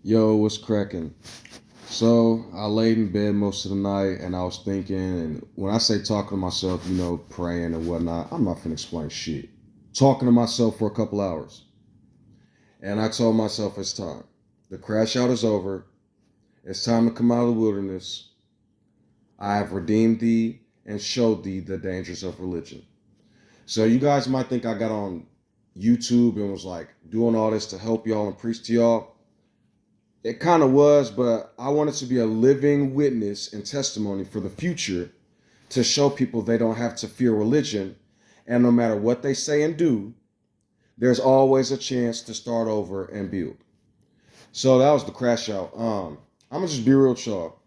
Yo, what's cracking? So I laid in bed most of the night and I was thinking, and when I say talking to myself, praying and whatnot, I'm not finna explain shit. Talking to myself for a couple hours. And I told myself it's time. The crash out is over. It's time to come out of the wilderness. I have redeemed thee and showed thee the dangers of religion. So you guys might think I got on YouTube and was like doing all this to help y'all and preach to y'all. It kind of was, but I wanted to be a living witness and testimony for the future to show people they don't have to fear religion. And no matter what they say and do, there's always a chance to start over and build. So that was the crash out. I'm going to just be real with y'all.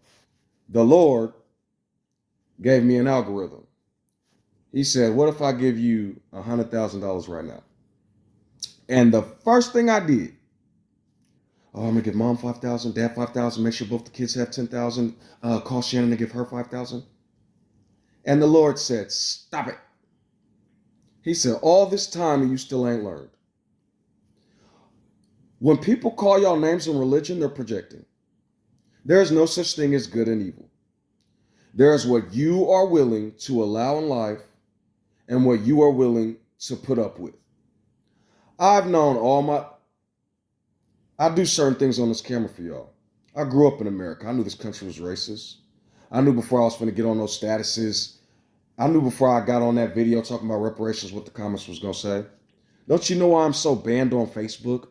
The Lord gave me an algorithm. He said, what if I give you $100,000 right now? And the first thing I did, I'm gonna give mom 5,000, dad 5,000. Make sure both the kids have 10,000. Call Shannon to give her 5,000. And the Lord said, "Stop it." He said, "All this time and you still ain't learned. When people call y'all names in religion, they're projecting. There is no such thing as good and evil. There is what you are willing to allow in life and what you are willing to put up with. I've known I do certain things on this camera for y'all. I grew up in America. I knew this country was racist. I knew before I was going to get on those statuses. I knew before I got on that video talking about reparations what the comments was going to say. Don't you know why I'm so banned on Facebook?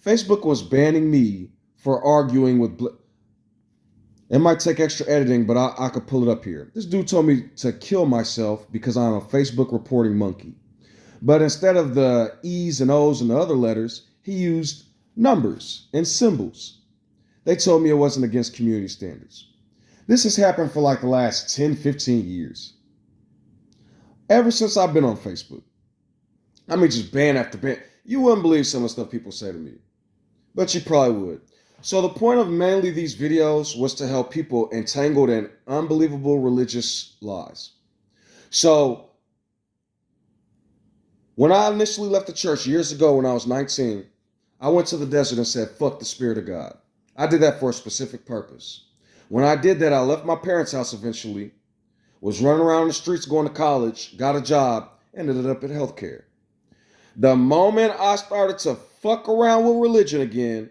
Facebook was banning me for arguing with... It might take extra editing, but I could pull it up here. This dude told me to kill myself because I'm a Facebook reporting monkey. But instead of the E's and O's and the other letters, he used numbers and symbols. They told me it wasn't against community standards. This has happened for like the last 10, 15 years. Ever since I've been on Facebook. I mean, just ban after ban. You wouldn't believe some of the stuff people say to me. But you probably would. So the point of mainly these videos was to help people entangled in unbelievable religious lies. So when I initially left the church years ago when I was 19, I went to the desert and said, fuck the Spirit of God. I did that for a specific purpose. When I did that, I left my parents' house eventually, was running around the streets going to college, got a job, and ended up in healthcare. The moment I started to fuck around with religion again,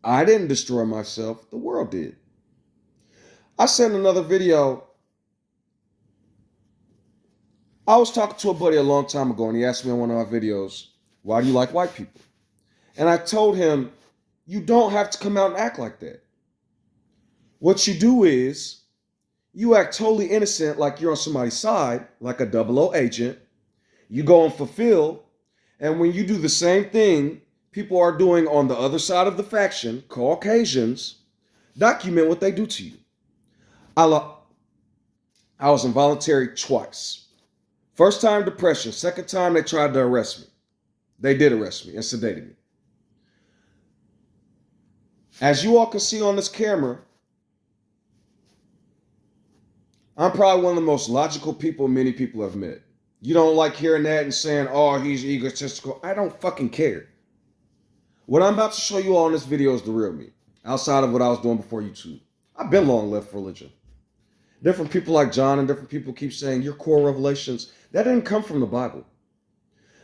I didn't destroy myself, the world did. I said in another video, I was talking to a buddy a long time ago and he asked me in one of my videos, why do you like white people? And I told him, you don't have to come out and act like that. What you do is, you act totally innocent like you're on somebody's side, like a 00 agent. You go and fulfill, and when you do the same thing people are doing on the other side of the faction, Caucasians, document what they do to you. I was involuntary twice. First time depression, second time they tried to arrest me. They did arrest me and sedated me. As you all can see on this camera, I'm probably one of the most logical people many people have met. You don't like hearing that and saying, oh, he's egotistical. I don't fucking care. What I'm about to show you all in this video is the real me, outside of what I was doing before YouTube. I've been long left religion. Different people like John and different people keep saying your core revelations. That didn't come from the Bible.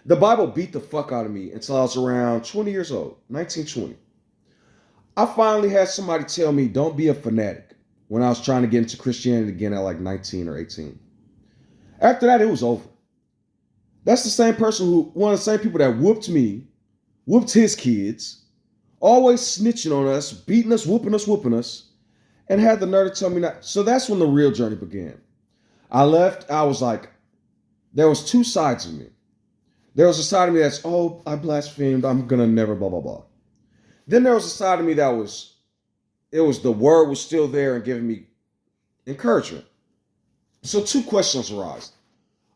The Bible beat the fuck out of me until I was around 20 years old, 1920. I finally had somebody tell me, don't be a fanatic, when I was trying to get into Christianity again at like 19 or 18. After that, it was over. That's the same person one of the same people that whooped me, whooped his kids, always snitching on us, beating us, whooping us, and had the nerve to tell me that. So that's when the real journey began. I left, I was like, there was two sides of me. There was a side of me that's, oh, I blasphemed, I'm gonna never blah, blah, blah. Then there was a side of me that the word was still there and giving me encouragement. So two questions arise.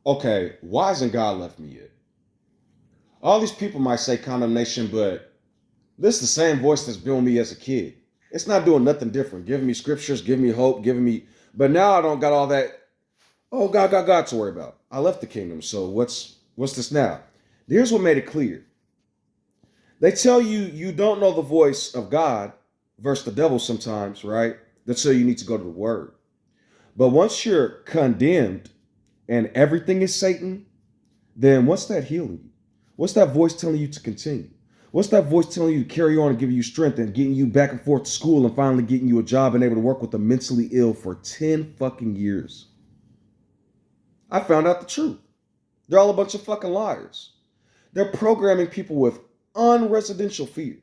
Okay, why hasn't God left me yet? All these people might say condemnation, but this is the same voice that's been with me as a kid. It's not doing nothing different. Giving me scriptures, giving me hope, but now I don't got all that, oh, God to worry about. I left the kingdom, so what's this now? Here's what made it clear. They tell you you don't know the voice of God versus the devil sometimes, right? That's so you need to go to the word. But once you're condemned and everything is Satan, then what's that healing you? What's that voice telling you to continue? What's that voice telling you to carry on and give you strength and getting you back and forth to school and finally getting you a job and able to work with the mentally ill for 10 fucking years? I found out the truth. They're all a bunch of fucking liars. They're programming people with unresidential fear.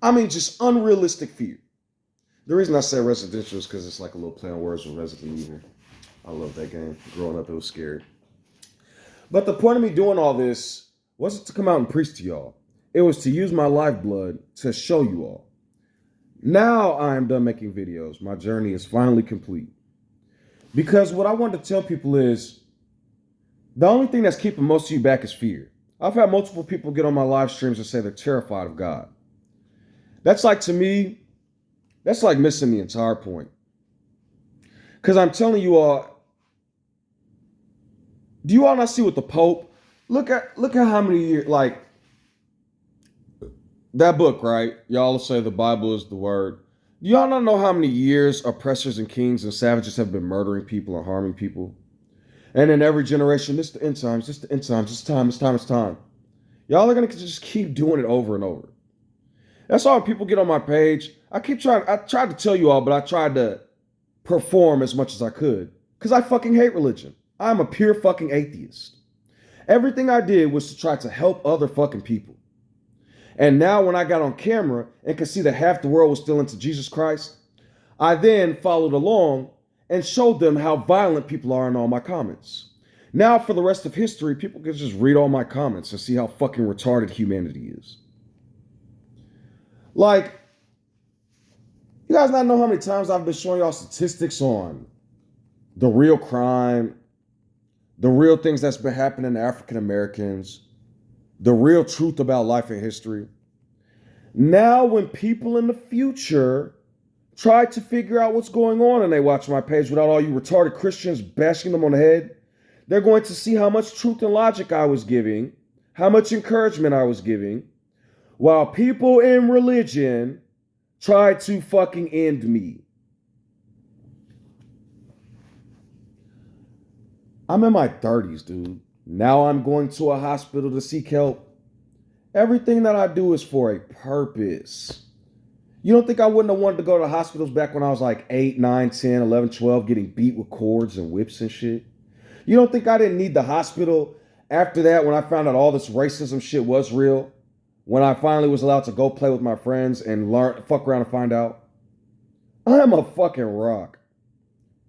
I mean, just unrealistic fear. The reason I say residential is because it's like a little play on words with Resident Evil. I love that game. Growing up, it was scary. But the point of me doing all this wasn't to come out and preach to y'all. It was to use my lifeblood to show you all. Now I am done making videos. My journey is finally complete. Because what I want to tell people is the only thing that's keeping most of you back is fear. I've had multiple people get on my live streams and say they're terrified of God. That's like, to me, that's like missing the entire point. Because I'm telling you all, do you all not see what the Pope, look at how many years, like that book, right? Y'all say the Bible is the word. Do y'all not know how many years oppressors and kings and savages have been murdering people and harming people? And in every generation, this is the end times, this is the end times, it's time. Y'all are going to just keep doing it over and over. That's why when people get on my page, I tried to tell you all, but I tried to perform as much as I could. Because I fucking hate religion. I'm a pure fucking atheist. Everything I did was to try to help other fucking people. And now when I got on camera and could see that half the world was still into Jesus Christ, I then followed along and showed them how violent people are in all my comments. Now for the rest of history, people can just read all my comments and see how fucking retarded humanity is. Like, you guys not know how many times I've been showing y'all statistics on the real crime, the real things that's been happening to African Americans, the real truth about life and history. Now when people in the future try to figure out what's going on and they watch my page without all you retarded Christians bashing them on the head, they're going to see how much truth and logic I was giving, how much encouragement I was giving, while people in religion tried to fucking end me. I'm in my 30s, dude. Now I'm going to a hospital to seek help. Everything that I do is for a purpose. You don't think I wouldn't have wanted to go to hospitals back when I was like 8, 9, 10, 11, 12, getting beat with cords and whips and shit? You don't think I didn't need the hospital after that when I found out all this racism shit was real? When I finally was allowed to go play with my friends and fuck around and find out? I'm a fucking rock.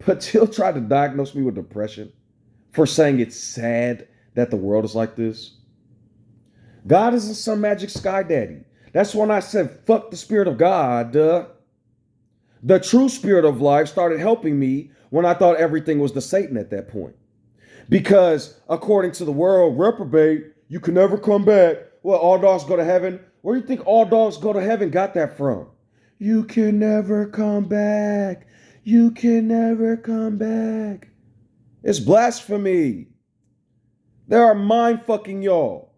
But Till tried to diagnose me with depression for saying it's sad that the world is like this. God isn't some magic sky daddy. That's when I said, fuck the spirit of God. The true spirit of life started helping me when I thought everything was the Satan at that point. Because according to the world, reprobate, you can never come back. Well, all dogs go to heaven. Where do you think all dogs go to heaven got that from? You can never come back. You can never come back. It's blasphemy. They are mind fucking y'all.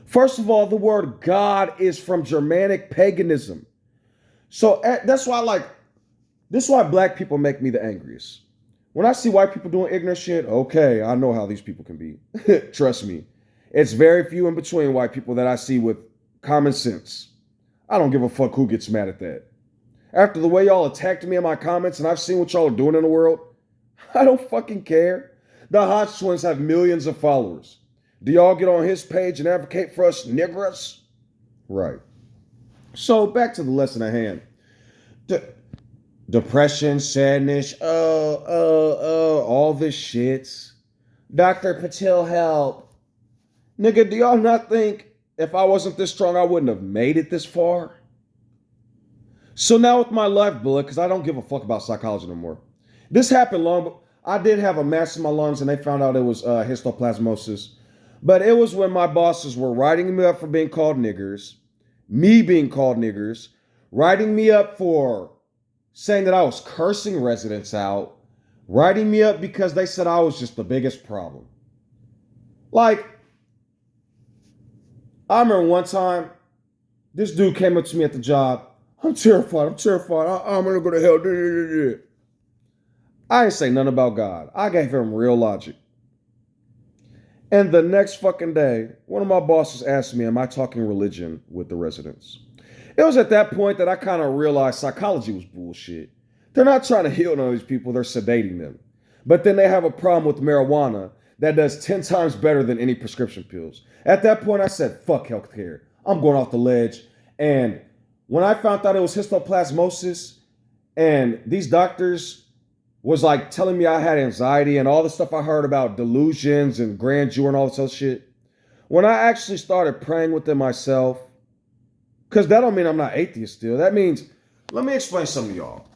First of all, the word God is from Germanic paganism. So that's why this is why black people make me the angriest. When I see white people doing ignorant shit, okay, I know how these people can be. Trust me. It's very few in between white people that I see with common sense. I don't give a fuck who gets mad at that. After the way y'all attacked me in my comments and I've seen what y'all are doing in the world, I don't fucking care. The Hodge twins have millions of followers. Do y'all get on his page and advocate for us niggers? Right. So back to the lesson at hand. Depression, sadness, all this shit. Dr. Patil, help. Nigga, do y'all not think if I wasn't this strong, I wouldn't have made it this far? So now with my lifeblood, because I don't give a fuck about psychology no more. This happened long, but I did have a mass in my lungs and they found out it was histoplasmosis. But it was when my bosses were writing me up for being called niggers, me being called niggers, writing me up for saying that I was cursing residents out, writing me up because they said I was just the biggest problem. Like, I remember one time, this dude came up to me at the job. I'm terrified. I'm going to go to hell. I ain't say nothing about God. I gave him real logic. And the next fucking day, one of my bosses asked me, am I talking religion with the residents? It was at that point that I kind of realized psychology was bullshit. They're not trying to heal none of these people, they're sedating them. But then they have a problem with marijuana that does 10 times better than any prescription pills. At that point, I said, fuck healthcare. I'm going off the ledge. And when I found out it was histoplasmosis and these doctors was like telling me I had anxiety and all the stuff I heard about delusions and grandeur and all this other shit, when I actually started praying with them myself, because that don't mean I'm not atheist still. That means, let me explain something to y'all.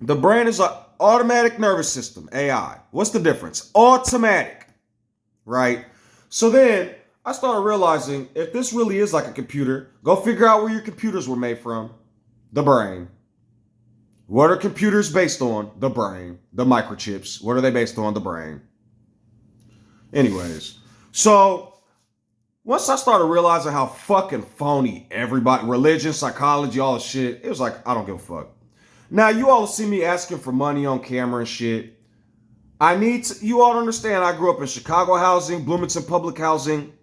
The brain is an automatic nervous system, AI. What's the difference? Automatic, right? So then I started realizing if this really is like a computer, go figure out where your computers were made from. The brain. What are computers based on? The brain. The microchips. What are they based on? The brain. Anyways, so once I started realizing how fucking phony everybody, religion, psychology, all this shit, it was like, I don't give a fuck. Now, you all see me asking for money on camera and shit. You all understand I grew up in Chicago housing, Bloomington public housing,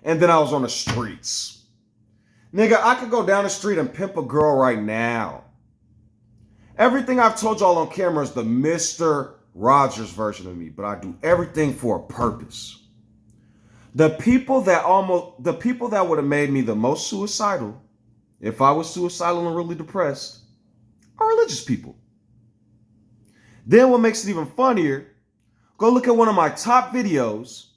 and then I was on the streets. Nigga, I could go down the street and pimp a girl right now. Everything I've told y'all on camera is the Mr. Rogers version of me, but I do everything for a purpose. The people that would have made me the most suicidal, if I was suicidal and really depressed, are religious people. Then what makes it even funnier, go look at one of my top videos,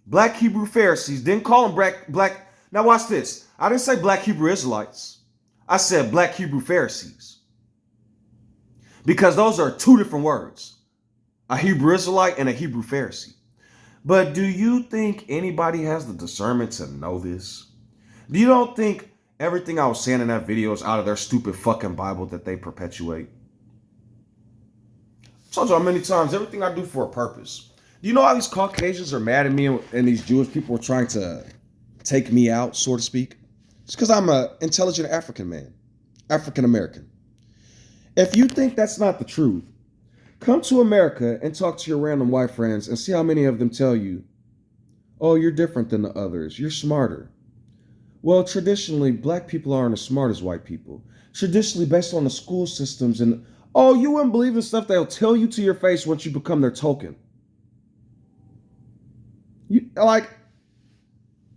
Black Hebrew Pharisees. Didn't call them black. Now watch this. I didn't say Black Hebrew Israelites. I said Black Hebrew Pharisees. Because those are two different words. A Hebrew Israelite and a Hebrew Pharisee. But do you think anybody has the discernment to know this? Do you don't think everything I was saying in that video is out of their stupid fucking Bible that they perpetuate? I told y'all many times, everything I do for a purpose. Do you know how these Caucasians are mad at me and these Jewish people are trying to take me out, so to speak? It's because I'm an intelligent African man, African American. If you think that's not the truth, come to America and talk to your random white friends and see how many of them tell you, oh, you're different than the others, you're smarter. Well, traditionally, black people aren't as smart as white people. Traditionally, based on the school systems and, oh, you wouldn't believe the stuff they'll tell you to your face once you become their token.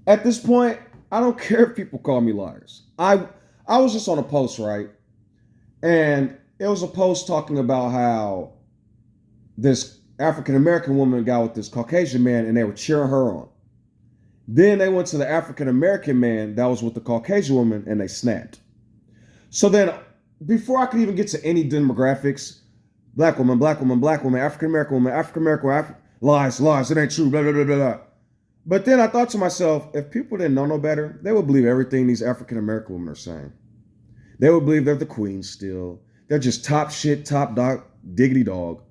At this point, I don't care if people call me liars. I was just on a post, right? And it was a post talking about how this African-American woman got with this Caucasian man and they were cheering her on. Then they went to the African-American man that was with the Caucasian woman and they snapped. So then before I could even get to any demographics, black woman, African-American woman, lies, it ain't true, blah, blah, blah, blah. But then I thought to myself, if people didn't know no better, they would believe everything these African-American women are saying. They would believe they're the queen still. They're just top shit, top dog, diggity dog.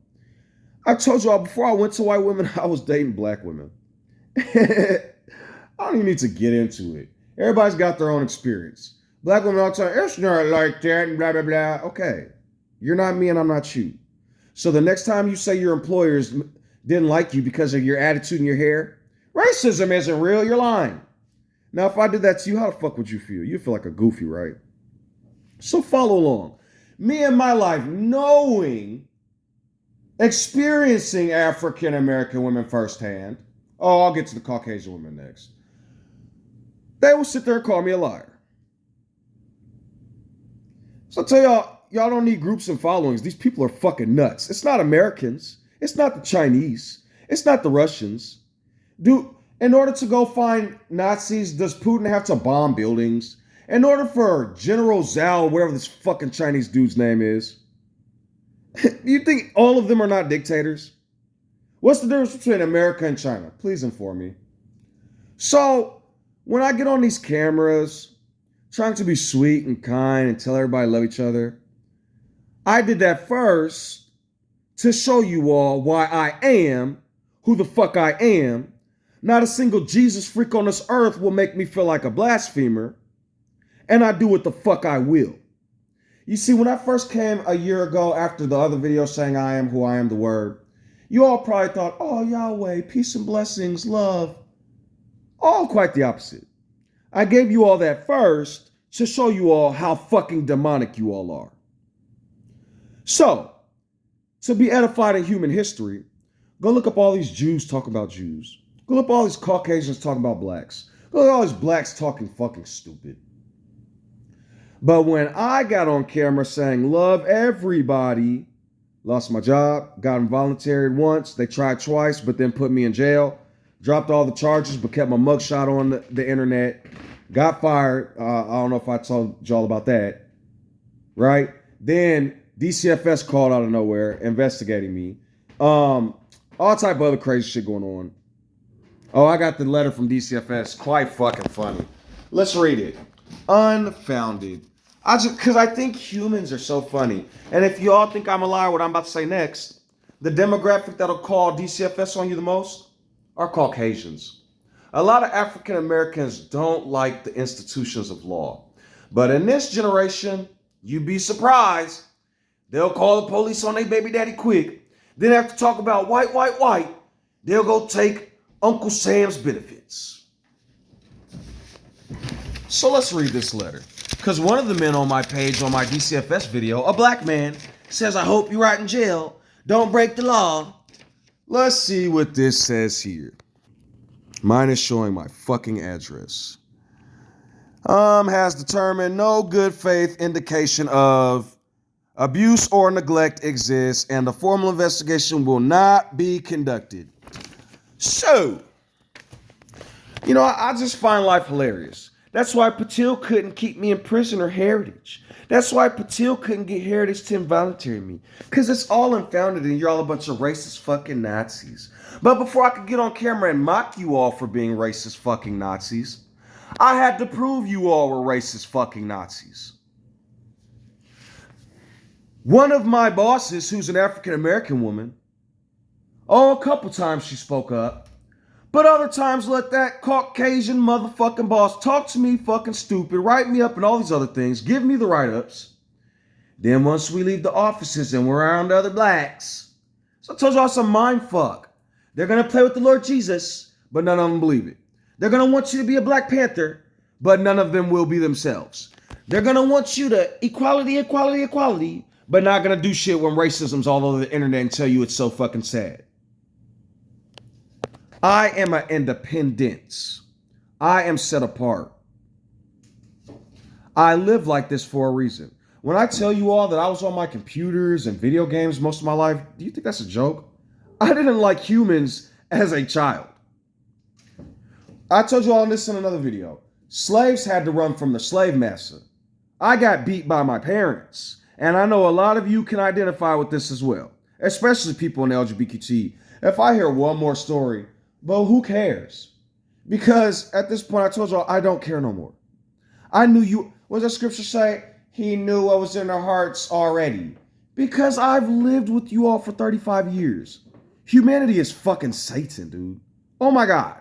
I told y'all before I went to white women, I was dating black women. I don't even need to get into it. Everybody's got their own experience. Black women all the time, it's not like that, and blah, blah, blah. Okay, you're not me and I'm not you. So the next time you say your employers didn't like you because of your attitude and your hair, racism isn't real, you're lying. Now, if I did that to you, how the fuck would you feel? You'd feel like a goofy, right? So follow along. Me and my life, experiencing African-American women firsthand. Oh, I'll get to the Caucasian women next. They will sit there and call me a liar. So I tell y'all don't need groups and followings. These people are fucking nuts. It's not Americans. It's not the Chinese. It's not the Russians. In order to go find Nazis, does Putin have to bomb buildings? In order for General Zhao, whatever this fucking Chinese dude's name is, you think all of them are not dictators? What's the difference between America and China? Please inform me. So, when I get on these cameras, trying to be sweet and kind and tell everybody I love each other, I did that first to show you all why I am who the fuck I am. Not a single Jesus freak on this earth will make me feel like a blasphemer, and I do what the fuck I will. You see, when I first came a year ago after the other video saying I am who I am, the word, you all probably thought, oh, Yahweh, peace and blessings, love. All quite the opposite. I gave you all that first to show you all how fucking demonic you all are. So, to be edified in human history, go look up all these Jews talking about Jews. Go look up all these Caucasians talking about blacks. Go look at all these blacks talking fucking stupid. But when I got on camera saying love everybody, lost my job, got involuntary once, they tried twice, but then put me in jail, dropped all the charges, but kept my mugshot on the internet, got fired. I don't know if I told y'all about that, right? Then DCFS called out of nowhere, investigating me. All type of other crazy shit going on. Oh, I got the letter from DCFS. Quite fucking funny. Let's read it. Unfounded. Because I think humans are so funny. And if you all think I'm a liar, what I'm about to say next, the demographic that'll call DCFS on you the most are Caucasians. A lot of African Americans don't like the institutions of law. But in this generation, you'd be surprised. They'll call the police on their baby daddy quick. Then after talk about white, they'll go take Uncle Sam's benefits. So let's read this letter. Because one of the men on my page on my DCFS video, a black man, says, I hope you rot in jail. Don't break the law. Let's see what this says here. Mine is showing my fucking address. Has determined no good faith indication of abuse or neglect exists, and a formal investigation will not be conducted. So, I just find life hilarious. That's why Patil couldn't keep me in prison or heritage. That's why Patil couldn't get heritage to involuntary me. Because it's all unfounded and you're all a bunch of racist fucking Nazis. But before I could get on camera and mock you all for being racist fucking Nazis, I had to prove you all were racist fucking Nazis. One of my bosses, who's an African American woman, a couple times she spoke up, but other times let that Caucasian motherfucking boss talk to me fucking stupid, write me up and all these other things, give me the write-ups. Then once we leave the offices and we're around other blacks, so I told y'all some mind fuck. They're going to play with the Lord Jesus, but none of them believe it. They're going to want you to be a Black Panther, but none of them will be themselves. They're going to want you to equality, but not going to do shit when racism's all over the internet and tell you it's so fucking sad. I am an independence. I am set apart. I live like this for a reason. When I tell you all that I was on my computers and video games most of my life, do you think that's a joke? I didn't like humans as a child. I told you all this in another video. Slaves had to run from the slave master. I got beat by my parents. And I know a lot of you can identify with this as well, especially people in the LGBTQ. If I hear one more story, but who cares? Because at this point, I told y'all, I don't care no more. I knew you. What does the scripture say? He knew what was in their hearts already. Because I've lived with you all for 35 years. Humanity is fucking Satan, dude. Oh my God.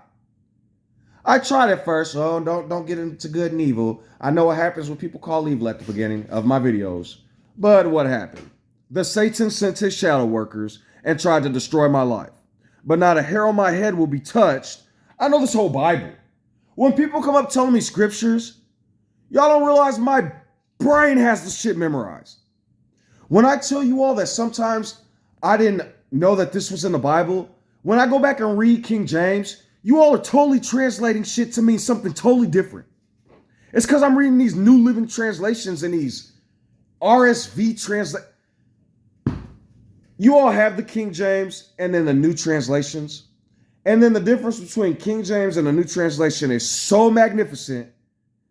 I tried at first. Oh, don't get into good and evil. I know what happens when people call evil at the beginning of my videos. But what happened? The Satan sent his shadow workers and tried to destroy my life. But not a hair on my head will be touched. I know this whole Bible. When people come up telling me scriptures, y'all don't realize my brain has this shit memorized. When I tell you all that sometimes I didn't know that this was in the Bible, when I go back and read King James, you all are totally translating shit to mean something totally different. It's because I'm reading these New Living Translations and these RSV translate. You all have the King James and then the new translations. And then the difference between King James and the new translation is so magnificent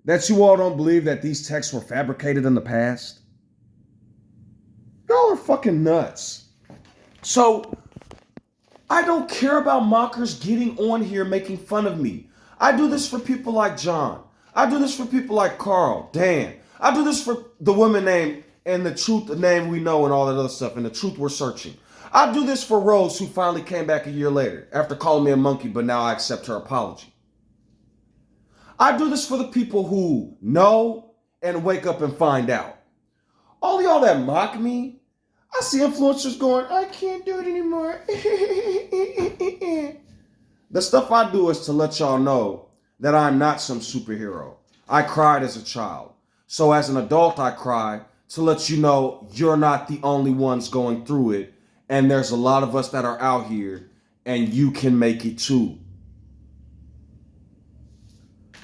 that you all don't believe that these texts were fabricated in the past. Y'all are fucking nuts. So I don't care about mockers getting on here making fun of me. I do this for people like John. I do this for people like Carl, Dan. I do this for the woman name and the truth, the name we know and all that other stuff and the truth we're searching. I do this for Rose, who finally came back a year later after calling me a monkey, but now I accept her apology. I do this for the people who know and wake up and find out. All y'all that mock me, I see influencers going, I can't do it anymore. The stuff I do is to let y'all know that I'm not some superhero. I cried as a child. So as an adult, I cry to let you know you're not the only ones going through it. And there's a lot of us that are out here and you can make it too.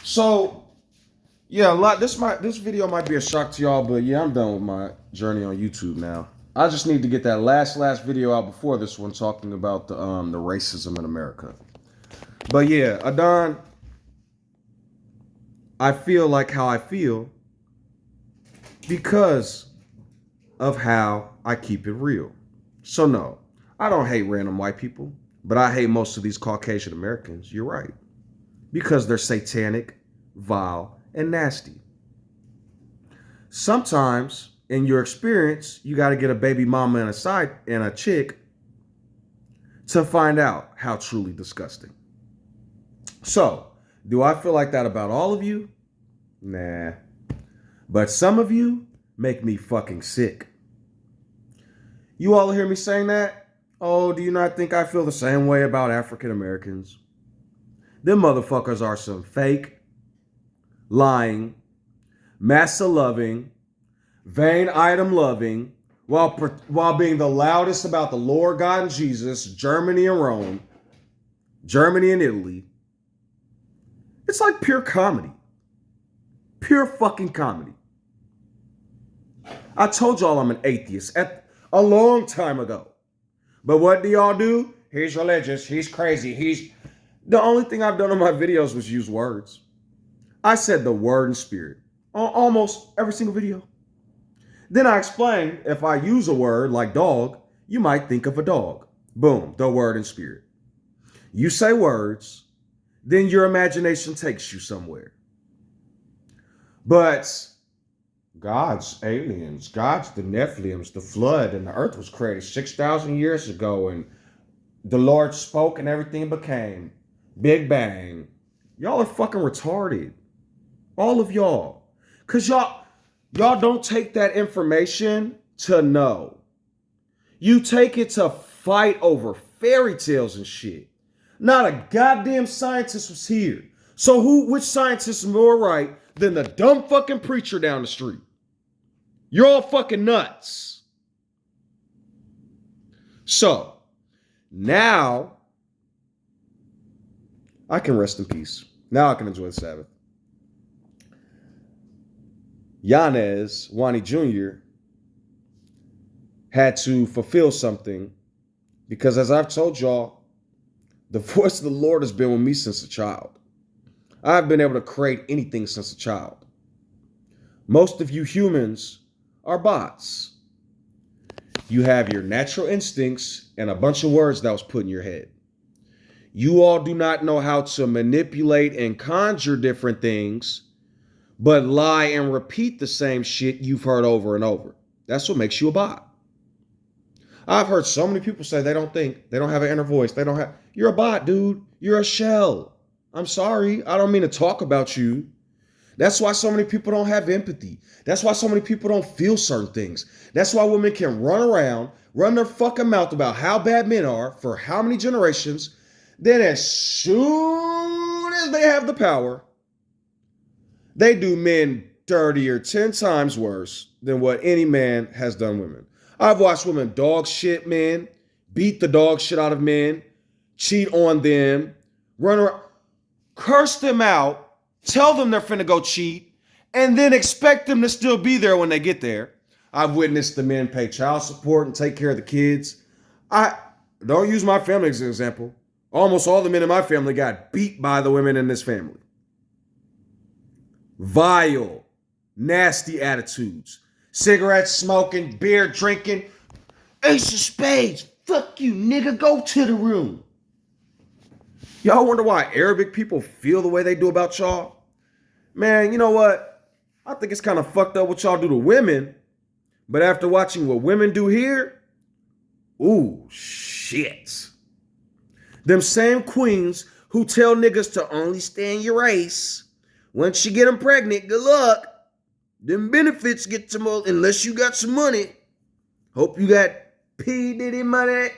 So, yeah, this video might be a shock to y'all, but yeah, I'm done with my journey on YouTube now. I just need to get that last video out before this one talking about the racism in America. But yeah, Adon, I feel like how I feel because of how I keep it real. So no, I don't hate random white people, but I hate most of these Caucasian Americans. You're right. Because they're satanic, vile, and nasty. Sometimes in your experience, you got to get a baby mama and a chick to find out how truly disgusting. So, do I feel like that about all of you? Nah. But some of you make me fucking sick. You all hear me saying that? Oh, do you not think I feel the same way about African Americans? Them motherfuckers are some fake, lying, massa loving, vain item loving, while being the loudest about the Lord God and Jesus, Germany and Rome, Germany and Italy. It's like pure comedy. Pure fucking comedy. I told y'all I'm an atheist a long time ago. But what do y'all do? He's religious. He's crazy. The only thing I've done on my videos was use words. I said the word and spirit on almost every single video. Then I explained if I use a word like dog, you might think of a dog. Boom, the word and spirit. You say words, then your imagination takes you somewhere. But God's aliens, God's the Nephilims, the flood, and the earth was created 6,000 years ago, and the Lord spoke and everything became. Big Bang. Y'all are fucking retarded. All of y'all. Because y'all don't take that information to know. You take it to fight over fairy tales and shit. Not a goddamn scientist was here. So which scientist is more right than the dumb fucking preacher down the street? You're all fucking nuts. So, now I can rest in peace. Now I can enjoy the Sabbath. Juannie Jr. had to fulfill something because, as I've told y'all, the voice of the Lord has been with me since a child. I've been able to create anything since a child. Most of you humans are bots. You have your natural instincts and a bunch of words that was put in your head. You all do not know how to manipulate and conjure different things, but lie and repeat the same shit you've heard over and over. That's what makes you a bot. I've heard so many people say they don't think, they don't have an inner voice, you're a bot, dude. You're a shell. I'm sorry. I don't mean to talk about you. That's why so many people don't have empathy. That's why so many people don't feel certain things. That's why women can run around, run their fucking mouth about how bad men are for how many generations. Then as soon as they have the power, they do men dirty or 10 times worse than what any man has done women. I've watched women dog shit men, beat the dog shit out of men, cheat on them, run around, curse them out, tell them they're finna go cheat, and then expect them to still be there when they get there. I've witnessed the men pay child support and take care of the kids. I don't use my family as an example. Almost all the men in my family got beat by the women in this family. Vile, nasty attitudes. Cigarette smoking, beer drinking. Ace of spades. Fuck you, nigga. Go to the room. Y'all wonder why Arabic people feel the way they do about y'all? Man, you know what? I think it's kind of fucked up what y'all do to women. But after watching what women do here, Ooh, shit. Them same queens who tell niggas to only stay in your race. Once you get them pregnant, good luck. Them benefits get to more unless you got some money. Hope you got P. Diddy money,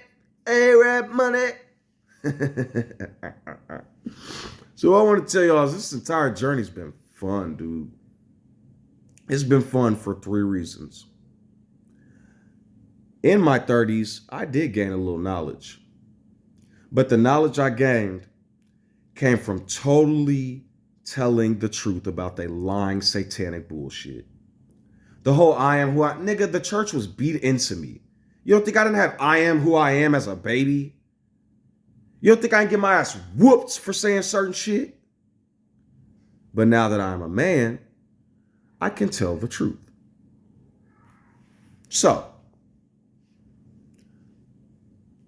A-Rap money. So what I want to tell y'all is this entire journey's been fun, dude. It's been fun for 3 reasons. In my 30s, I did gain a little knowledge. But the knowledge I gained came from totally telling the truth about they lying satanic bullshit. The whole I am who I... Nigga, the church was beat into me. You don't think I didn't have I am who I am as a baby? You don't think I can get my ass whooped for saying certain shit? But now that I'm a man, I can tell the truth. So,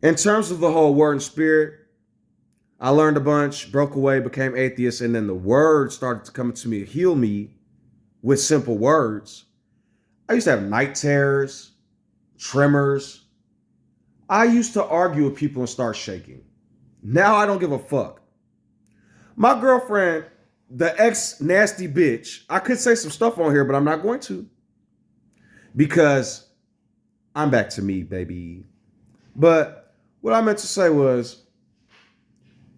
in terms of the whole word and spirit, I learned a bunch, broke away, became atheist, and then the word started to come to me, heal me with simple words. I used to have night terrors, tremors. I used to argue with people and start shaking. Now I don't give a fuck. My girlfriend, the ex-nasty bitch, I could say some stuff on here, but I'm not going to. Because I'm back to me, baby. But what I meant to say was,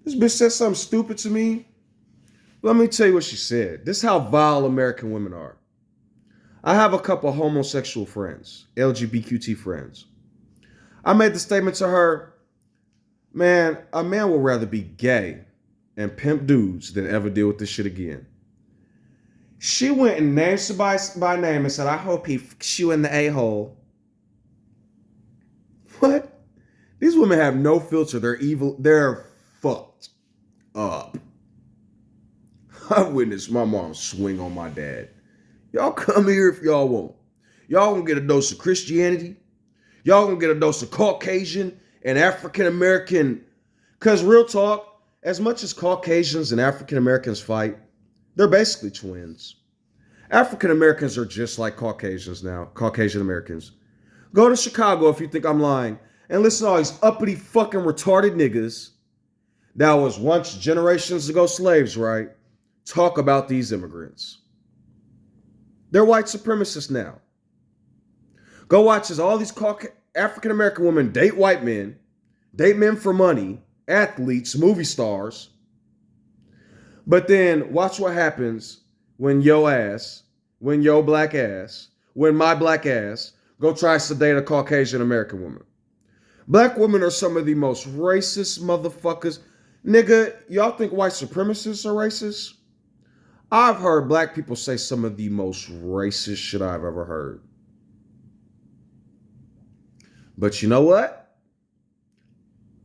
this bitch said something stupid to me. Let me tell you what she said. This is how vile American women are. I have a couple homosexual friends, LGBQ friends. I made the statement to her, man, a man would rather be gay and pimp dudes than ever deal with this shit again. She went and named somebody by name and said, I hope he fucks you in the a-hole. What? These women have no filter. They're evil. They're fucked up. I witnessed my mom swing on my dad. Y'all come here if y'all want. Y'all gonna get a dose of Christianity. Y'all gonna get a dose of Caucasian and African American. Because real talk, as much as Caucasians and African Americans fight, they're basically twins. African Americans are just like Caucasians now, Caucasian Americans. Go to Chicago if you think I'm lying and listen to all these uppity fucking retarded niggas that was once generations ago slaves, right? Talk about these immigrants. They're white supremacists now. Go watch as all these African American women date white men, date men for money, athletes, movie stars. But then watch what happens when your black ass, when my black ass go tries to date a Caucasian American woman. Black women are some of the most racist motherfuckers. Nigga, y'all think white supremacists are racist? I've heard black people say some of the most racist shit I've ever heard. But you know what?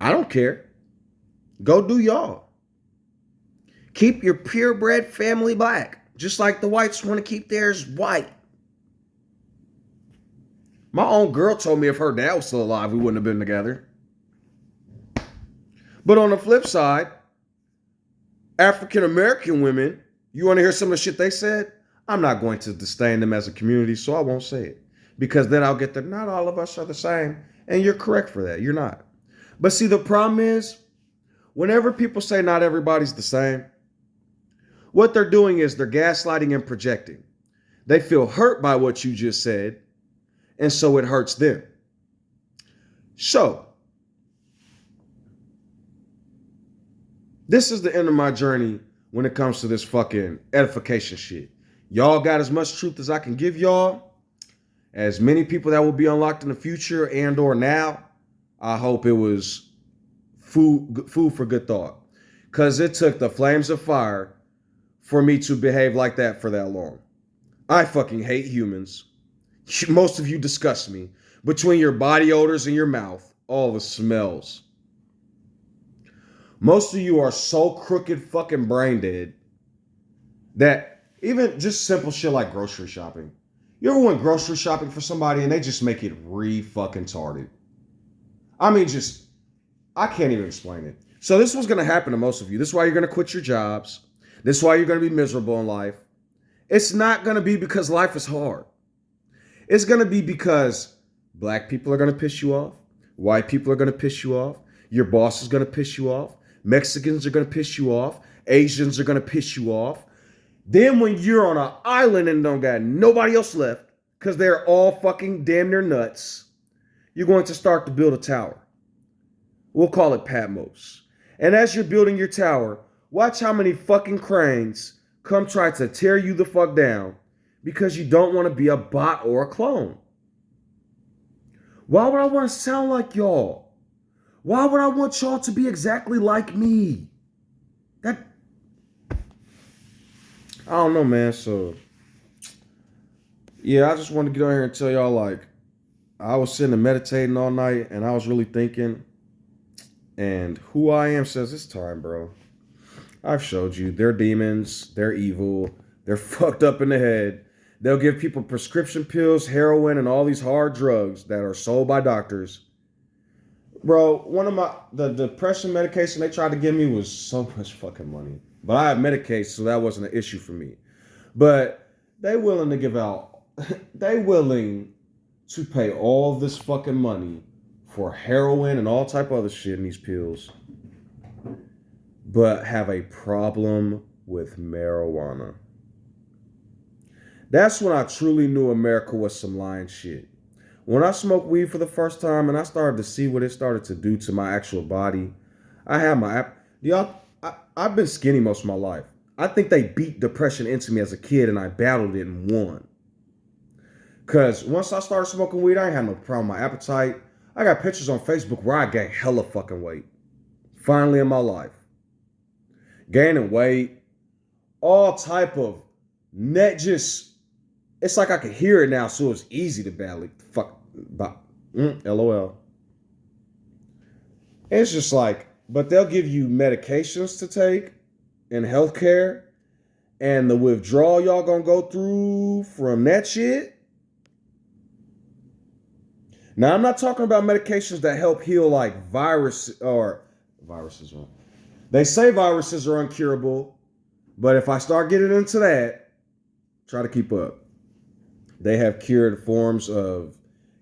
I don't care. Go do y'all. Keep your purebred family black, just like the whites want to keep theirs white. My own girl told me if her dad was still alive, we wouldn't have been together. But on the flip side, African American women, you want to hear some of the shit they said? I'm not going to disdain them as a community, so I won't say it. Because then I'll get that not all of us are the same. And you're correct for that. You're not. But see, the problem is, whenever people say not everybody's the same, what they're doing is they're gaslighting and projecting. They feel hurt by what you just said, and so it hurts them. So, this is the end of my journey when it comes to this fucking edification shit. Y'all got as much truth as I can give y'all. As many people that will be unlocked in the future and or now, I hope it was food for good thought. Because it took the flames of fire for me to behave like that for that long. I fucking hate humans. Most of you disgust me. Between your body odors and your mouth, all the smells. Most of you are so crooked fucking brain dead that even just simple shit like grocery shopping. You ever went grocery shopping for somebody and they just make it re-fucking-tarded? I mean, I can't even explain it. So this was going to happen to most of you. This is why you're going to quit your jobs. This is why you're going to be miserable in life. It's not going to be because life is hard. It's going to be because black people are going to piss you off. White people are going to piss you off. Your boss is going to piss you off. Mexicans are going to piss you off. Asians are going to piss you off. Then when you're on an island and don't got nobody else left, because they're all fucking damn near nuts, you're going to start to build a tower. We'll call it Patmos. And as you're building your tower, watch how many fucking cranes come try to tear you the fuck down because you don't want to be a bot or a clone. Why would I want to sound like y'all? Why would I want y'all to be exactly like me? I don't know, man. So, yeah, I just wanted to get on here and tell y'all, like, I was sitting and meditating all night, and I was really thinking, and who I am says it's time, bro. I've showed you. They're demons. They're evil. They're fucked up in the head. They'll give people prescription pills, heroin, and all these hard drugs that are sold by doctors. Bro, one of the depression medication they tried to give me was so much fucking money. But I have Medicaid, so that wasn't an issue for me. But they willing to give out, they willing to pay all this fucking money for heroin and all type of other shit in these pills, but have a problem with marijuana. That's when I truly knew America was some lying shit. When I smoked weed for the first time and I started to see what it started to do to my actual body, I had my I've been skinny most of my life. I think they beat depression into me as a kid and I battled it and won. Because once I started smoking weed, I ain't had no problem with my appetite. I got pictures on Facebook where I gained hella fucking weight. Finally in my life. Gaining weight. All type of net just... It's like I could hear it now, so it's easy to battle. LOL. It's just like, but they'll give you medications to take in healthcare, and the withdrawal y'all gonna go through from that shit. Now, I'm not talking about medications that help heal like viruses. They say viruses are incurable, but if I start getting into that, try to keep up. They have cured forms of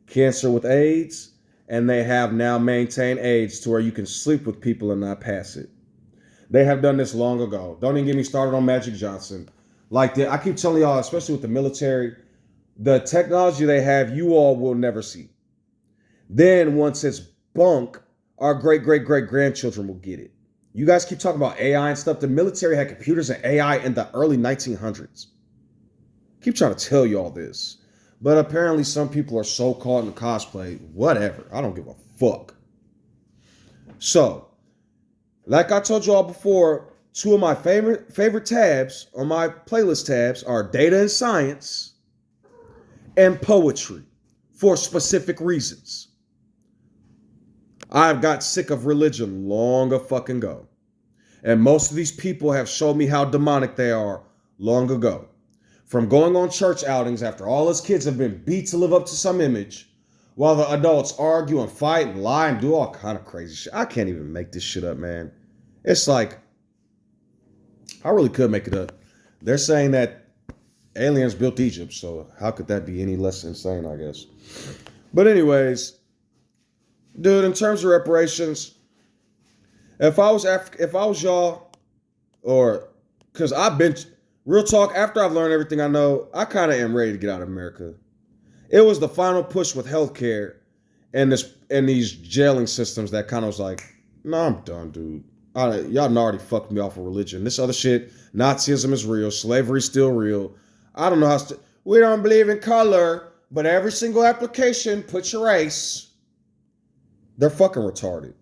cancer with AIDS, and they have now maintained AIDS to where you can sleep with people and not pass it. They have done this long ago. Don't even get me started on Magic Johnson. Like I keep telling y'all, especially with the military, the technology they have, you all will never see. Then once it's bunk, our great-great-great-grandchildren will get it. You guys keep talking about AI and stuff. The military had computers and AI in the early 1900s. Keep trying to tell you all this. But apparently some people are so caught in the cosplay. Whatever. I don't give a fuck. So, like I told you all before, two of my favorite tabs on my playlist tabs are data and science and poetry for specific reasons. I've got sick of religion long a fucking ago. And most of these people have showed me how demonic they are long ago. From going on church outings after all us kids have been beat to live up to some image, while the adults argue and fight and lie and do all kind of crazy shit. I can't even make this shit up, man. It's like, I really could make it up. They're saying that aliens built Egypt, so how could that be any less insane, I guess? But anyways, dude, in terms of reparations, if I was y'all, or, because I've been... Real talk, after I've learned everything I know, I kind of am ready to get out of America. It was the final push with healthcare and these jailing systems that kind of was like, nah, I'm done, dude. Y'all already fucked me off of religion. This other shit, Nazism is real, slavery's still real. I don't know how we don't believe in color, but every single application puts your race. They're fucking retarded.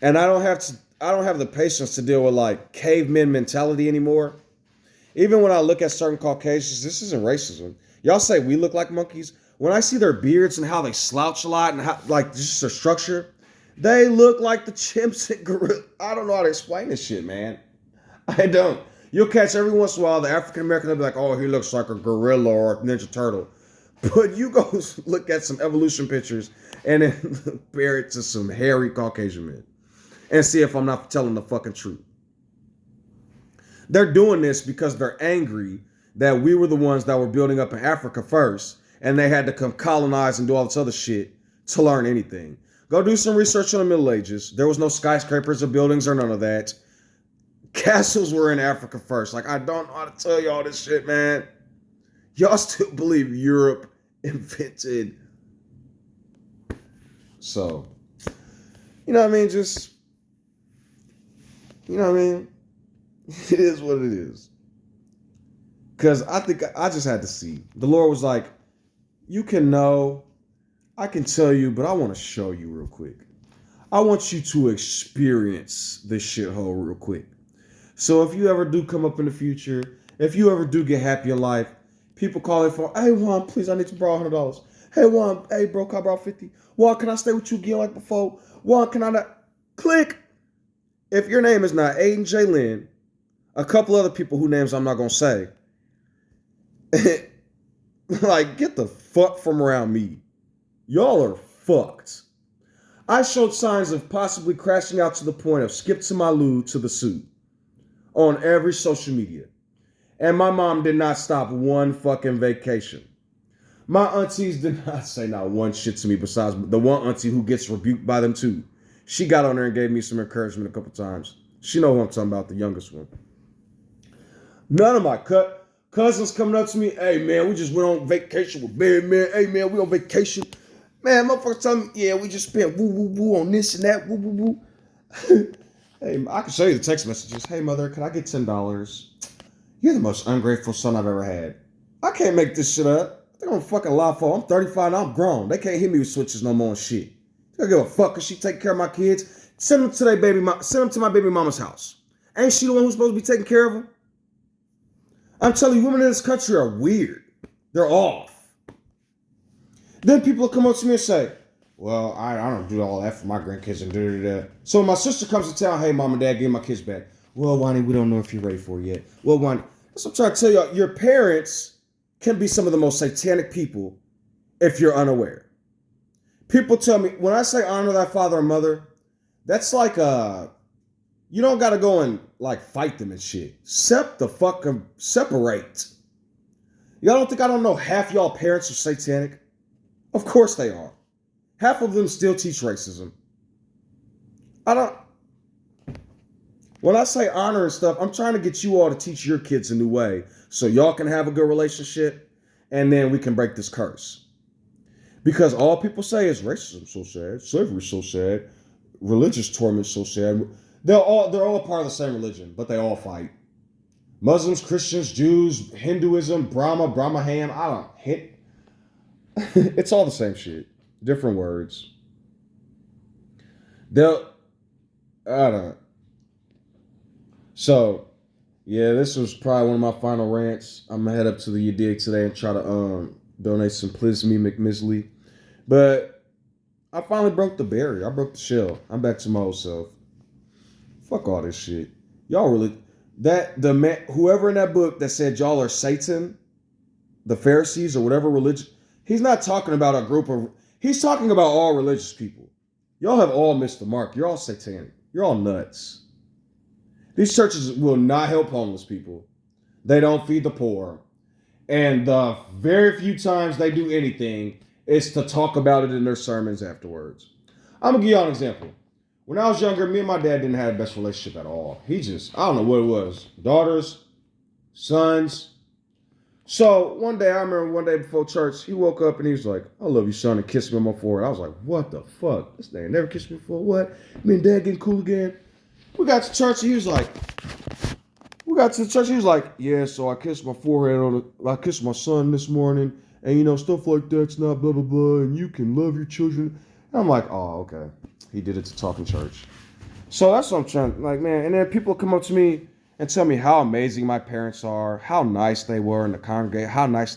And I don't have the patience to deal with like caveman mentality anymore. Even when I look at certain Caucasians, this isn't racism. Y'all say we look like monkeys. When I see their beards and how they slouch a lot and how, like, just their structure, they look like the chimps and gorillas. I don't know how to explain this shit, man. I don't. You'll catch every once in a while the African American, they'll be like, oh, he looks like a gorilla or a Ninja Turtle. But you go look at some evolution pictures and then compare it to some hairy Caucasian men and see if I'm not telling the fucking truth. They're doing this because they're angry that we were the ones that were building up in Africa first, and they had to come colonize and do all this other shit to learn anything. Go do some research on the Middle Ages. There was no skyscrapers or buildings or none of that. Castles were in Africa first. Like, I don't know how to tell y'all this shit, man. Y'all still believe Europe invented. So, you know what I mean? Just, you know what I mean? It is what it is. Because I think I just had to see. The Lord was like, you can know, I can tell you, but I want to show you real quick. I want you to experience this shithole real quick. So if you ever do come up in the future, if you ever do get happy in life, people call it for, hey Juan, please, I need to borrow $100. Hey Juan, hey bro, can I borrow 50? Juan, can I stay with you again like before? Juan, can I not? Click. If your name is not Aiden J. Lynn, a couple other people whose names I'm not going to say, like, get the fuck from around me. Y'all are fucked. I showed signs of possibly crashing out to the point of skip to my loo to the suit on every social media. And my mom did not stop one fucking vacation. My aunties did not say not one shit to me besides the one auntie who gets rebuked by them too. She got on there and gave me some encouragement a couple times. She know who I'm talking about, the youngest one. None of my cousins coming up to me, hey man, we just went on vacation with Ben, man. Hey man, we on vacation. Man, motherfuckers tell me, yeah, we just spent woo woo woo on this and that, woo woo woo. Hey, I can show you the text messages. Hey mother, can I get $10? You're the most ungrateful son I've ever had. I can't make this shit up. I think I'm fucking lie for. I'm 35 and I'm grown. They can't hit me with switches no more and shit. I don't give a fuck cause she take care of my kids. Send them to their baby mom. Send them to my baby mama's house. Ain't she the one who's supposed to be taking care of them? I'm telling you, women in this country are weird. They're off. Then people will come up to me and say, well, I don't do all that for my grandkids and da-da-da. So when my sister comes to town, hey, mom and dad, give my kids back. Well, Juannie, we don't know if you're ready for it yet. Well, Juannie, that's what I'm trying to tell y'all. Your parents can be some of the most satanic people if you're unaware. People tell me, when I say honor thy father and mother, that's like you don't got to go and like fight them and shit. Separate. Y'all don't think I don't know half y'all parents are satanic? Of course they are. Half of them still teach racism. When I say honor and stuff, I'm trying to get you all to teach your kids a new way so y'all can have a good relationship and then we can break this curse. Because all people say is racism so sad, slavery so sad, religious torment so sad. They're all part of the same religion, but they all fight. Muslims, Christians, Jews, Hinduism, Brahmaham, it's all the same shit. Different words. So, yeah, this was probably one of my final rants. I'm gonna head up to the Dig today and try to donate some Plisme McMisley. But I finally broke the barrier. I broke the shell. I'm back to my old self. Fuck all this shit. Y'all really whoever in that book that said y'all are Satan, the Pharisees or whatever religion, he's not talking about a group of, he's talking about all religious people. Y'all have all missed the mark. You're all satanic. You're all nuts. These churches will not help homeless people. They don't feed the poor. And the very few times they do anything is to talk about it in their sermons afterwards. I'm going to give y'all an example. When I was younger, me and my dad didn't have the best relationship at all. I don't know what it was. Daughters, sons. So one day before church, he woke up and he was like, I love you, son, and kissed me on my forehead. I was like, what the fuck? This nigga never kissed me before. What? Me and dad getting cool again? We got to church and he was like, yeah, so I kissed my forehead I kissed my son this morning, and stuff like that's not blah, blah, blah, and you can love your children. And I'm like, oh, okay. He did it to talk in church. So that's what I'm trying, like, man. And then people come up to me and tell me how amazing my parents are, how nice they were in the congregation, how nice.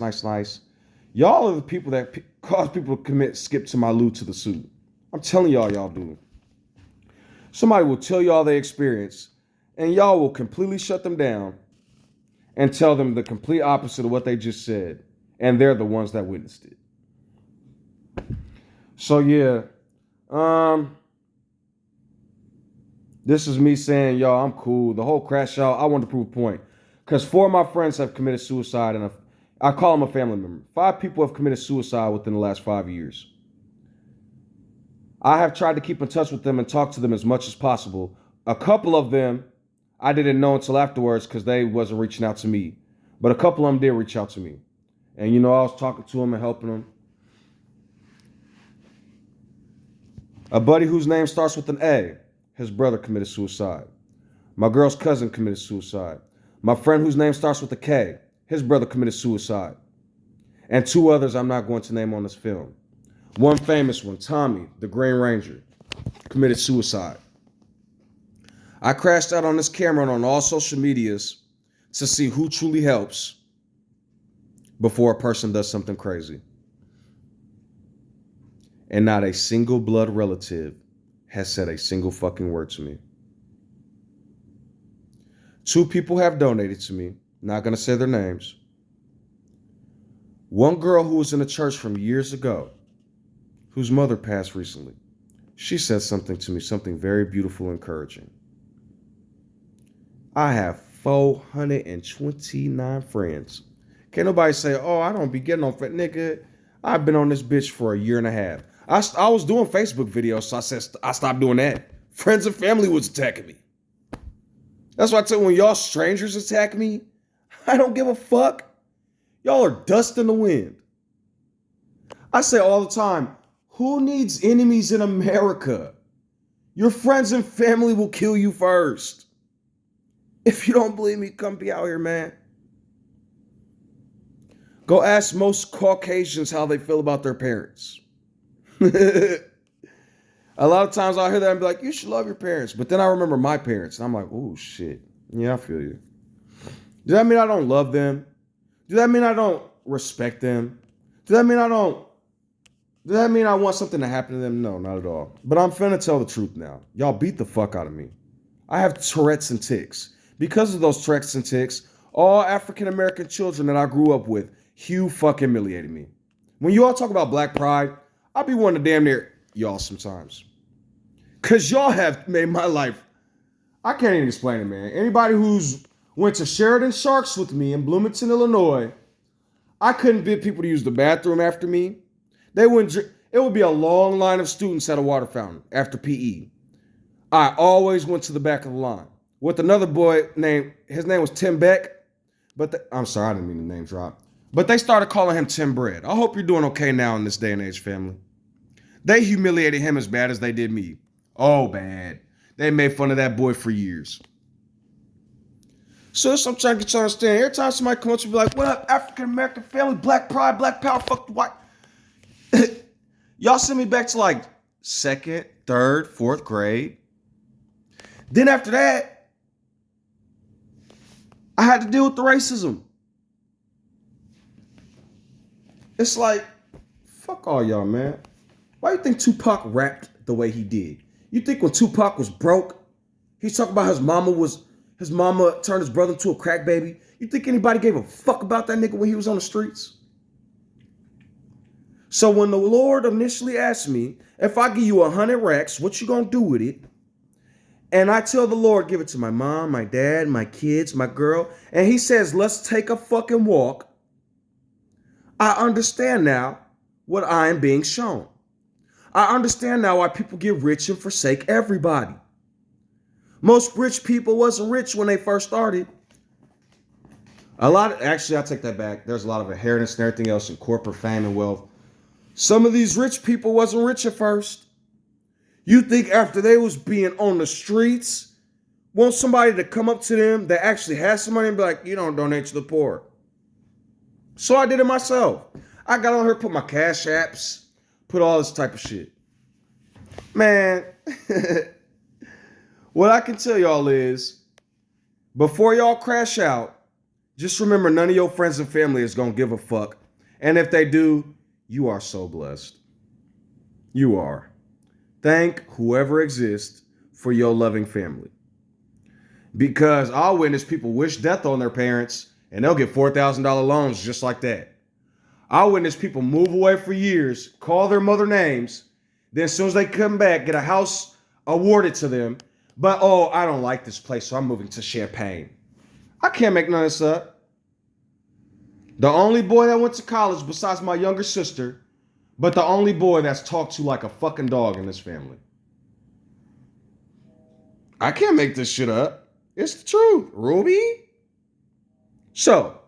Y'all are the people that cause people to skip to my loo to the suit. I'm telling y'all do. Somebody will tell y'all their experience, and y'all will completely shut them down and tell them the complete opposite of what they just said. And they're the ones that witnessed it. So, yeah. This is me saying, y'all, I'm cool. The whole crash out, I want to prove a point. Because 4 of my friends have committed suicide, and I call them a family member. 5 people have committed suicide within the last 5 years. I have tried to keep in touch with them and talk to them as much as possible. A couple of them I didn't know until afterwards because they wasn't reaching out to me. But a couple of them did reach out to me. And I was talking to them and helping them. A buddy whose name starts with an A, his brother committed suicide. My girl's cousin committed suicide. My friend whose name starts with a K, his brother committed suicide. And 2 others I'm not going to name on this film. One famous one, Tommy, the Green Ranger, committed suicide. I crashed out on this camera and on all social medias to see who truly helps before a person does something crazy. And not a single blood relative has said a single fucking word to me. 2 people have donated to me. Not going to say their names. One girl who was in a church from years ago, whose mother passed recently, she said something to me, something very beautiful and encouraging. I have 429 friends. Can't nobody say, oh, I don't be getting on friend. Nigga, I've been on this bitch for a year and a half. I was doing Facebook videos, so I said I stopped doing that. Friends and family was attacking me. That's why I tell you, when y'all strangers attack me, I don't give a fuck. Y'all are dust in the wind. I say all the time, who needs enemies in America? Your friends and family will kill you first. If you don't believe me, come be out here, man. Go ask most Caucasians how they feel about their parents. A lot of times I'll hear that and be like, you should love your parents. But then I remember my parents and I'm like, oh shit. Yeah, I feel you. Does that mean I don't love them? Does that mean I don't respect them? Does that mean I want something to happen to them? No, not at all. But I'm finna tell the truth now. Y'all beat the fuck out of me. I have Tourette's and tics. Because of those Tourette's and tics, all African-American children that I grew up with, fucking humiliated me. When you all talk about black pride, I'll be wanting to damn near y'all sometimes. Because y'all have made my life, I can't even explain it, man. Anybody who's went to Sheridan Sharks with me in Bloomington, Illinois, I couldn't get people to use the bathroom after me. It would be a long line of students at a water fountain after PE. I always went to the back of the line with another boy his name was Tim Beck, I'm sorry, I didn't mean to name drop. But they started calling him Tim Bread. I hope you're doing okay now in this day and age, family. They humiliated him as bad as they did me. Oh, bad. They made fun of that boy for years. So I'm trying to get you to understand. Every time somebody comes up to me like, what up, African-American family, black pride, black power, fuck the white. Y'all send me back to like 2nd, 3rd, 4th grade. Then after that, I had to deal with the racism. It's like, fuck all y'all, man. Why you think Tupac rapped the way he did? You think when Tupac was broke, he's talking about his mama turned his brother into a crack baby? You think anybody gave a fuck about that nigga when he was on the streets? So when the Lord initially asked me, if I give you 100 racks, what you gonna do with it? And I tell the Lord, give it to my mom, my dad, my kids, my girl. And he says, let's take a fucking walk. I understand now what I am being shown. I understand now why people get rich and forsake everybody. Most rich people wasn't rich when they first started. Actually, I take that back. There's a lot of inheritance and everything else in corporate fame and wealth. Some of these rich people wasn't rich at first. You think after they was being on the streets, want somebody to come up to them that actually has some money and be like, you don't donate to the poor. So I did it myself. I got on here, put my cash apps, put all this type of shit. Man, what I can tell y'all is, before y'all crash out, just remember none of your friends and family is going to give a fuck. And if they do, you are so blessed. You are. Thank whoever exists for your loving family. Because I'll witness people wish death on their parents and they'll get $4,000 loans just like that. I'll witness people move away for years, call their mother names, then as soon as they come back, get a house awarded to them. But, oh, I don't like this place, so I'm moving to Champaign. I can't make none of this up. The only boy that went to college besides my younger sister, but the only boy that's talked to like a fucking dog in this family. I can't make this shit up. It's the truth, Ruby. So,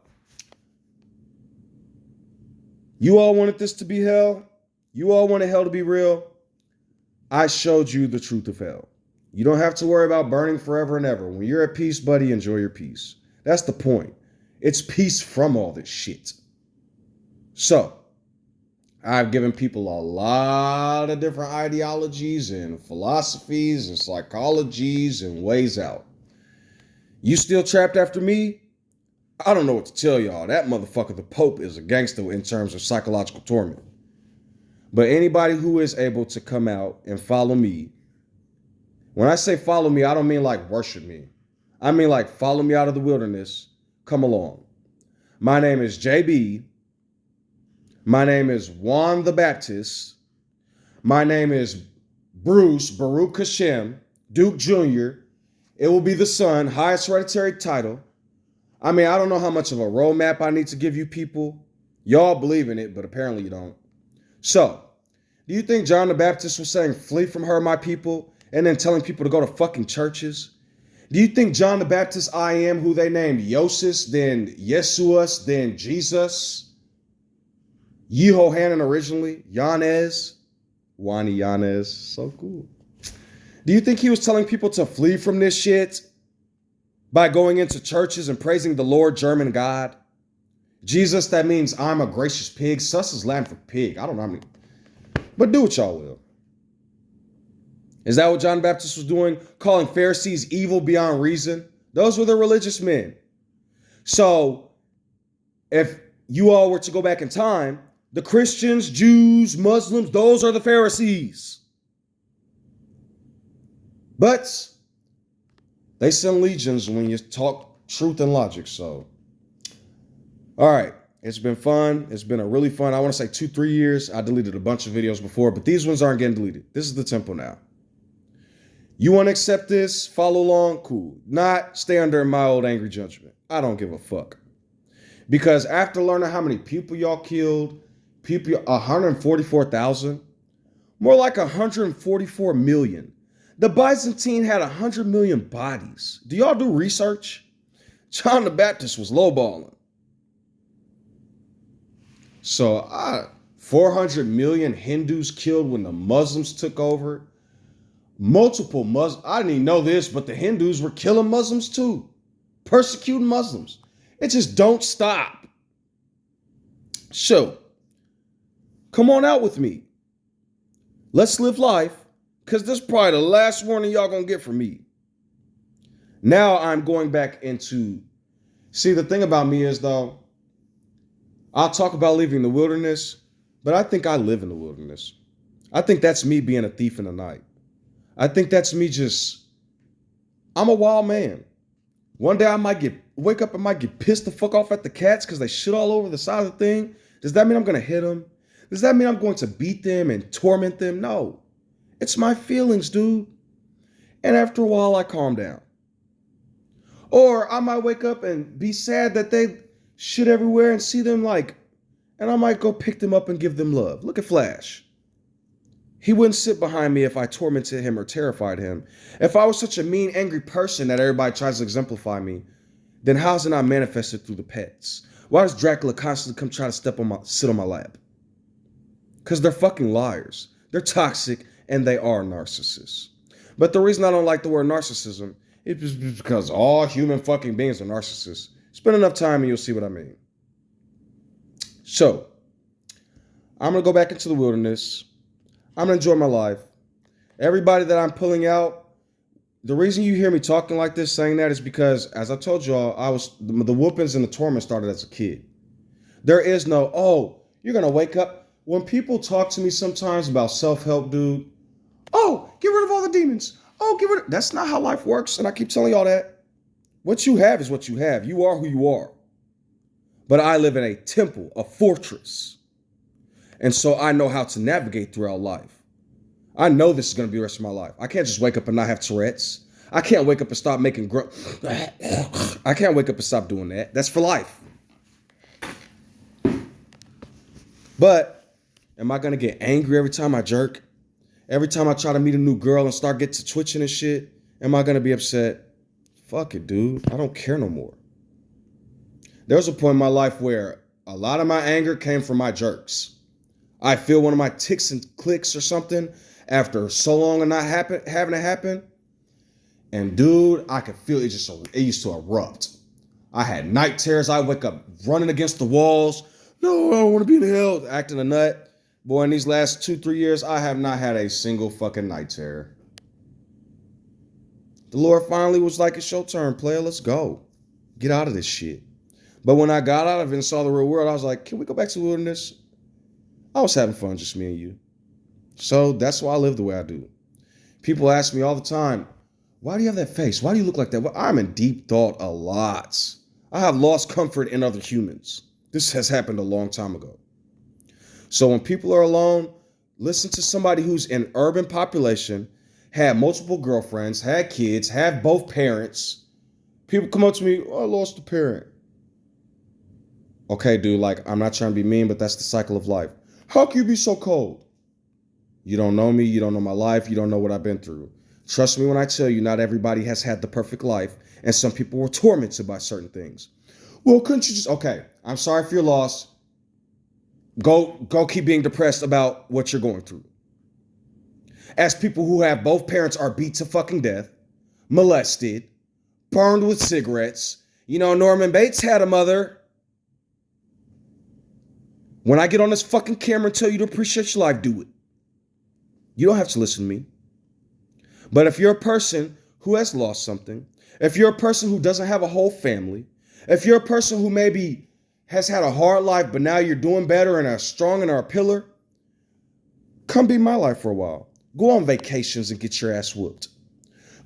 you all wanted this to be hell. You all wanted hell to be real. I showed you the truth of hell. You don't have to worry about burning forever and ever. When you're at peace, buddy, enjoy your peace. That's the point. It's peace from all this shit. So, I've given people a lot of different ideologies and philosophies and psychologies and ways out. You still trapped after me? I don't know what to tell y'all. That motherfucker, the Pope, is a gangster in terms of psychological torment. But anybody who is able to come out and follow me, when I say follow me, I don't mean like worship me. I mean like follow me out of the wilderness. Come along. My name is JB. My name is Juan the Baptist. My name is Bruce Baruch Hashem, Duke Jr. It will be the son, highest hereditary title. I mean, I don't know how much of a roadmap I need to give you people. Y'all believe in it, but apparently you don't. So, do you think John the Baptist was saying, flee from her, my people, and then telling people to go to fucking churches? Do you think John the Baptist, I am who they named Yosis, then Yesuas, then Jesus? Jehohanan originally, Yanez, Juannie Yanez, so cool. Do you think he was telling people to flee from this shit by going into churches and praising the Lord German God? Jesus, that means I'm a gracious pig. Sus is Latin for pig. I don't know how many, but do what y'all will. Is that what John the Baptist was doing? Calling Pharisees evil beyond reason? Those were the religious men. So if you all were to go back in time, the Christians, Jews, Muslims, those are the Pharisees. But they send legions when you talk truth and logic. So, all right. It's been fun. It's been a really fun, I want to say 2-3 years. I deleted a bunch of videos before, but these ones aren't getting deleted. This is the tempo now. You want to accept this? Follow along? Cool. Not, stay under my old angry judgment. I don't give a fuck. Because after learning how many people y'all killed, 144,000, more like 144 million. The Byzantine had 100 million bodies. Do y'all do research? John the Baptist was lowballing. So 400 million Hindus killed when the Muslims took over. Multiple Muslims. I didn't even know this, but the Hindus were killing Muslims too. Persecuting Muslims. It just don't stop. So, come on out with me. Let's live life, because this is probably the last warning y'all gonna get from me. Now I'm going back into, see, the thing about me is, though, I'll talk about leaving the wilderness, but I think I live in the wilderness. I think that's me being a thief in the night. I think that's me I'm a wild man. One day I might wake up and might get pissed the fuck off at the cats because they shit all over the side of the thing. Does that mean I'm going to hit them? Does that mean I'm going to beat them and torment them? No. It's my feelings, dude. And after a while, I calm down. Or I might wake up and be sad that they shit everywhere and see them and I might go pick them up and give them love. Look at Flash. He wouldn't sit behind me if I tormented him or terrified him. If I was such a mean, angry person that everybody tries to exemplify me, then how's it not manifested through the pets? Why does Dracula constantly come try to sit on my lap? Because they're fucking liars. They're toxic and they are narcissists. But the reason I don't like the word narcissism is because all human fucking beings are narcissists. Spend enough time and you'll see what I mean. So, I'm going to go back into the wilderness. I'm going to enjoy my life. Everybody that I'm pulling out, the reason you hear me talking like this, saying that, is because, as I told y'all, the whoopings and the torment started as a kid. There is no, oh, you're going to wake up. When people talk to me sometimes about self-help, dude, oh, get rid of all the demons. Oh, that's not how life works. And I keep telling y'all that. What you have is what you have. You are who you are. But I live in a temple, a fortress. And so I know how to navigate throughout life. I know this is going to be the rest of my life. I can't just wake up and not have Tourette's. I can't wake up and stop making I can't wake up and stop doing that. That's for life. But Am I going to get angry every time I jerk? Every time I try to meet a new girl and start getting to twitching and shit, am I going to be upset? Fuck it, dude. I don't care no more. There was a point in my life where a lot of my anger came from my jerks. I feel one of my ticks and clicks or something after so long of not having it happen. And dude, I could feel it used to erupt. I had night terrors. I wake up running against the walls. No, I don't want to be in hell, acting a nut. Boy, in these last 2-3 years, I have not had a single fucking night terror. The Lord finally was like, it's your turn, player. Let's go. Get out of this shit. But when I got out of it and saw the real world, I was like, can we go back to the wilderness? I was having fun, just me and you. So that's why I live the way I do. People ask me all the time, why do you have that face? Why do you look like that? Well, I'm in deep thought a lot. I have lost comfort in other humans. This has happened a long time ago. So when people are alone, listen to somebody who's in urban population, had multiple girlfriends, had kids, had both parents. People come up to me, oh, I lost a parent. Okay, dude, like, I'm not trying to be mean, but that's the cycle of life. How can you be so cold? You don't know me. You don't know my life. You don't know what I've been through. Trust me when I tell you, not everybody has had the perfect life, and some people were tormented by certain things. Well, couldn't you just... Okay, I'm sorry for your loss. Go keep being depressed about what you're going through. As people who have both parents are beat to fucking death, molested, burned with cigarettes. You know, Norman Bates had a mother. When I get on this fucking camera and tell you to appreciate your life, do it. You don't have to listen to me. But if you're a person who has lost something, if you're a person who doesn't have a whole family, if you're a person who maybe has had a hard life, but now you're doing better and are strong and are a pillar, come be my life for a while. Go on vacations and get your ass whooped.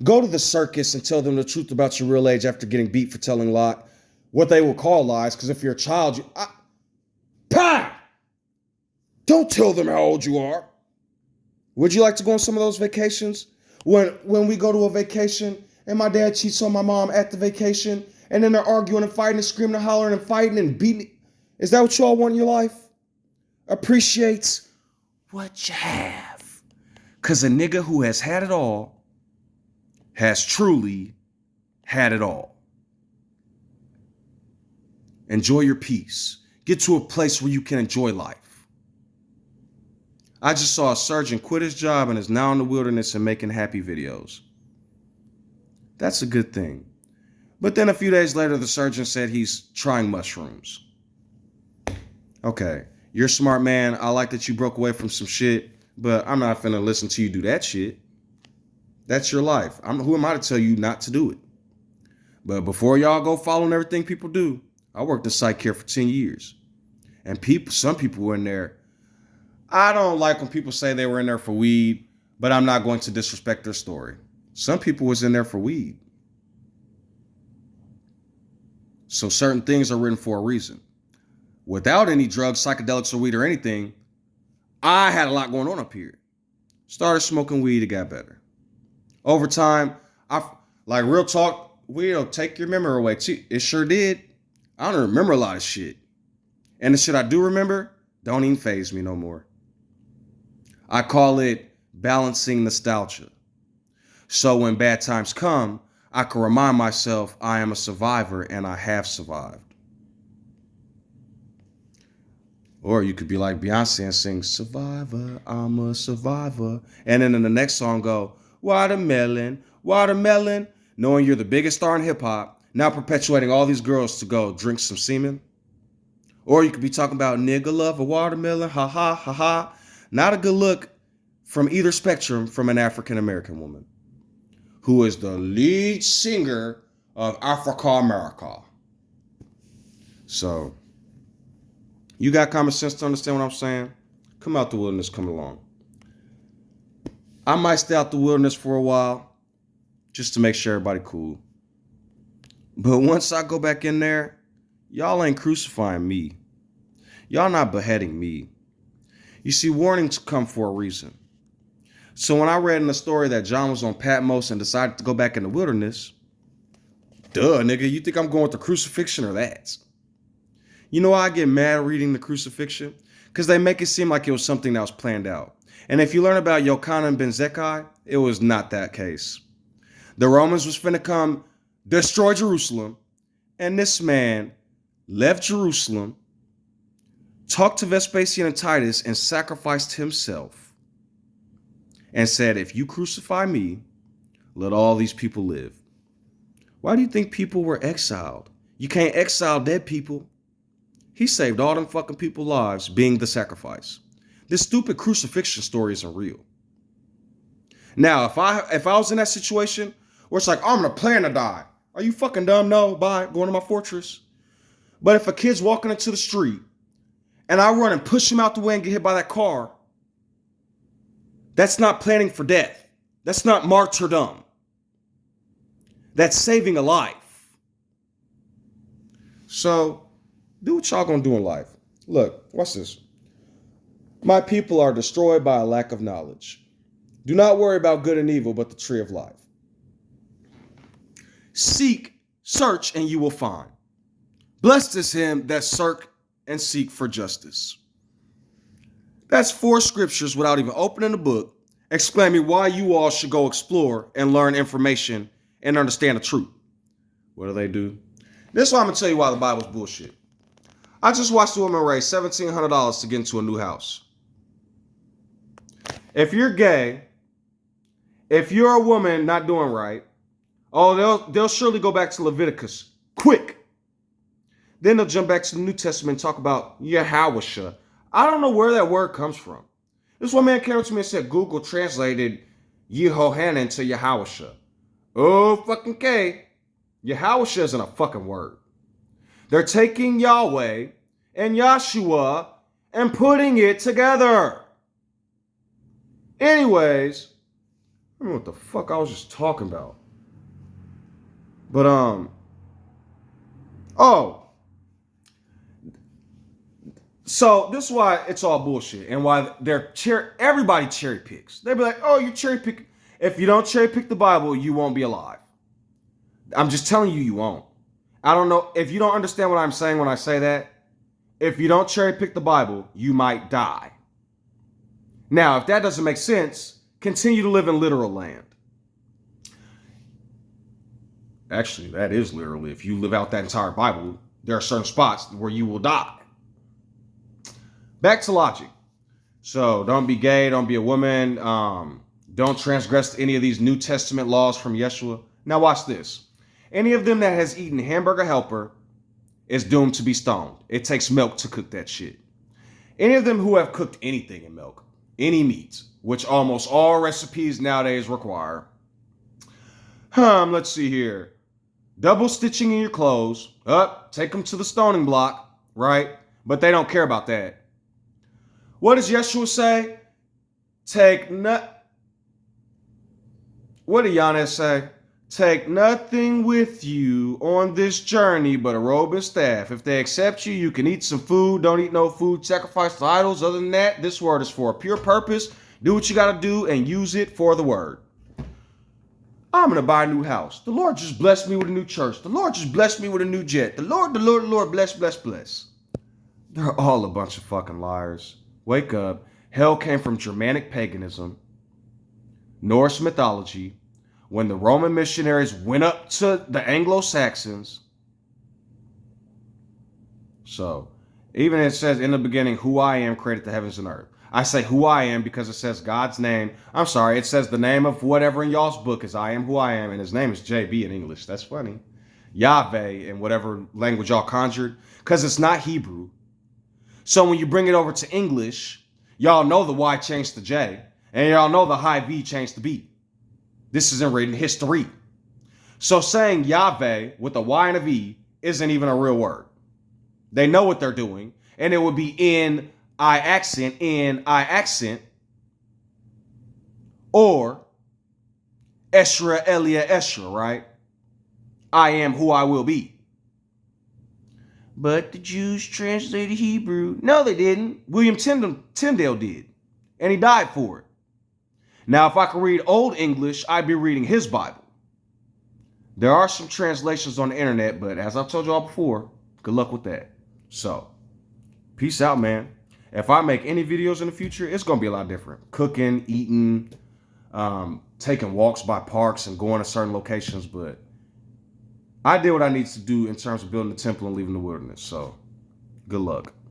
Go to the circus and tell them the truth about your real age after getting beat for telling what they will call lies. Because if you're a child, don't tell them how old you are. Would you like to go on some of those vacations? When we go to a vacation and my dad cheats on my mom at the vacation, and then they're arguing and fighting and screaming and hollering and fighting and beating. Is that what you all want in your life? Appreciate what you have. Because a nigga who has had it all has truly had it all. Enjoy your peace. Get to a place where you can enjoy life. I just saw a surgeon quit his job and is now in the wilderness and making happy videos. That's a good thing. But then a few days later, the surgeon said he's trying mushrooms. Okay, you're a smart man. I like that you broke away from some shit, but I'm not finna listen to you do that shit. That's your life. Who am I to tell you not to do it? But before y'all go following everything people do, I worked in psych care for 10 years. And some people were in there. I don't like when people say they were in there for weed, but I'm not going to disrespect their story. Some people was in there for weed. So certain things are written for a reason. Without any drugs, psychedelics, or weed or anything, I had a lot going on up here. Started smoking weed, it got better. Over time, like real talk, weed'll take your memory away too. It sure did. I don't remember a lot of shit. And the shit I do remember, don't even faze me no more. I call it balancing nostalgia. So when bad times come, I can remind myself I am a survivor and I have survived. Or you could be like Beyonce and sing, Survivor, I'm a survivor. And then in the next song go, watermelon, watermelon. Knowing you're the biggest star in hip hop, now perpetuating all these girls to go drink some semen. Or you could be talking about nigga love a watermelon, ha ha, ha ha. Not a good look from either spectrum from an African American woman, who is the lead singer of Africa America. So, you got common sense to understand what I'm saying? Come out the wilderness, come along. I might stay out the wilderness for a while, just to make sure everybody cool. But once I go back in there, y'all ain't crucifying me. Y'all not beheading me. You see, warnings come for a reason. So when I read in the story that John was on Patmos and decided to go back in the wilderness, duh, nigga, you think I'm going with the crucifixion or that? You know why I get mad reading the crucifixion? Because they make it seem like it was something that was planned out. And if you learn about Jehohanan Ben Hagkol, it was not that case. The Romans was finna come destroy Jerusalem, and this man left Jerusalem, talked to Vespasian and Titus, and sacrificed himself, and said, if you crucify me, let all these people live. Why do you think people were exiled? You can't exile dead people. He saved all them fucking people's lives being the sacrifice. This stupid crucifixion story isn't real. Now, if I was in that situation where it's like, I'm gonna plan to die. Are you fucking dumb? No, bye, going to my fortress. But if a kid's walking into the street and I run and push him out the way and get hit by that car, that's not planning for death. That's not martyrdom. That's saving a life. So, do what y'all gonna do in life. Look, watch this. My people are destroyed by a lack of knowledge. Do not worry about good and evil, but the tree of life. Seek, search, and you will find. Blessed is him that search and seek for justice. That's 4 scriptures without even opening the book, explaining why you all should go explore and learn information and understand the truth. What do? This is why I'm going to tell you why the Bible's bullshit. I just watched a woman raise $1,700 to get into a new house. If you're gay, if you're a woman not doing right, they'll surely go back to Leviticus quick. Then they'll jump back to the New Testament and talk about Yahweh. I don't know where that word comes from. This one man came up to me and said Google translated Jehohanan to Yahweh. Oh, fucking K. Yahweh isn't a fucking word. They're taking Yahweh and Yahshua and putting it together. Anyways, I don't know what the fuck I was just talking about. But, so this is why it's all bullshit and why everybody cherry picks. They be like, oh, you cherry pick. If you don't cherry pick the Bible, you won't be alive. I'm just telling you, you won't. I don't know if you don't understand what I'm saying when I say that. If you don't cherry pick the Bible, you might die. Now, if that doesn't make sense, continue to live in literal land. Actually, that is literally. If you live out that entire Bible, there are certain spots where you will die. Back to logic. So don't be gay, don't be a woman, don't transgress any of these New Testament laws from Yeshua. Now watch this. Any of them that has eaten hamburger helper is doomed to be stoned. It takes milk to cook that shit. Any of them who have cooked anything in milk, any meat, which almost all recipes nowadays require. Let's see here. Double stitching in your clothes. Take them to the stoning block, right? But they don't care about that. What does Yeshua say? What did Giannis say? Take nothing with you on this journey but a robe and staff. If they accept you, you can eat some food. Don't eat no food. Sacrifice to idols. Other than that, this word is for a pure purpose. Do what you got to do and use it for the word. I'm going to buy a new house. The Lord just blessed me with a new church. The Lord just blessed me with a new jet. The Lord, bless, bless, bless. They're all a bunch of fucking liars. Wake up. Hell came from Germanic paganism, Norse mythology, when the Roman missionaries went up to the Anglo-Saxons. So, even it says in the beginning, who I am created the heavens and earth. I say who I am because it says God's name. I'm sorry, it says the name of whatever in y'all's book is I am who I am, and his name is JB in English. That's funny. Yahweh in whatever language y'all conjured, because it's not Hebrew. So when you bring it over to English, y'all know the Y changed to J, and y'all know the high V changed to B. This isn't written history. So saying Yahweh with a Y and a V isn't even a real word. They know what they're doing, and it would be in I accent, or Esra Elia Esra, right? I am who I will be. But the Jews translated Hebrew. No, they didn't. William Tyndale did, and he died for it. Now, if I could read Old English, I'd be reading his Bible. There are some translations on the internet, but as I've told y'all before, good luck with that. So, peace out, man. If I make any videos in the future, it's going to be a lot different. Cooking, eating, taking walks by parks and going to certain locations. But I did what I need to do in terms of building the temple and leaving the wilderness. So, good luck.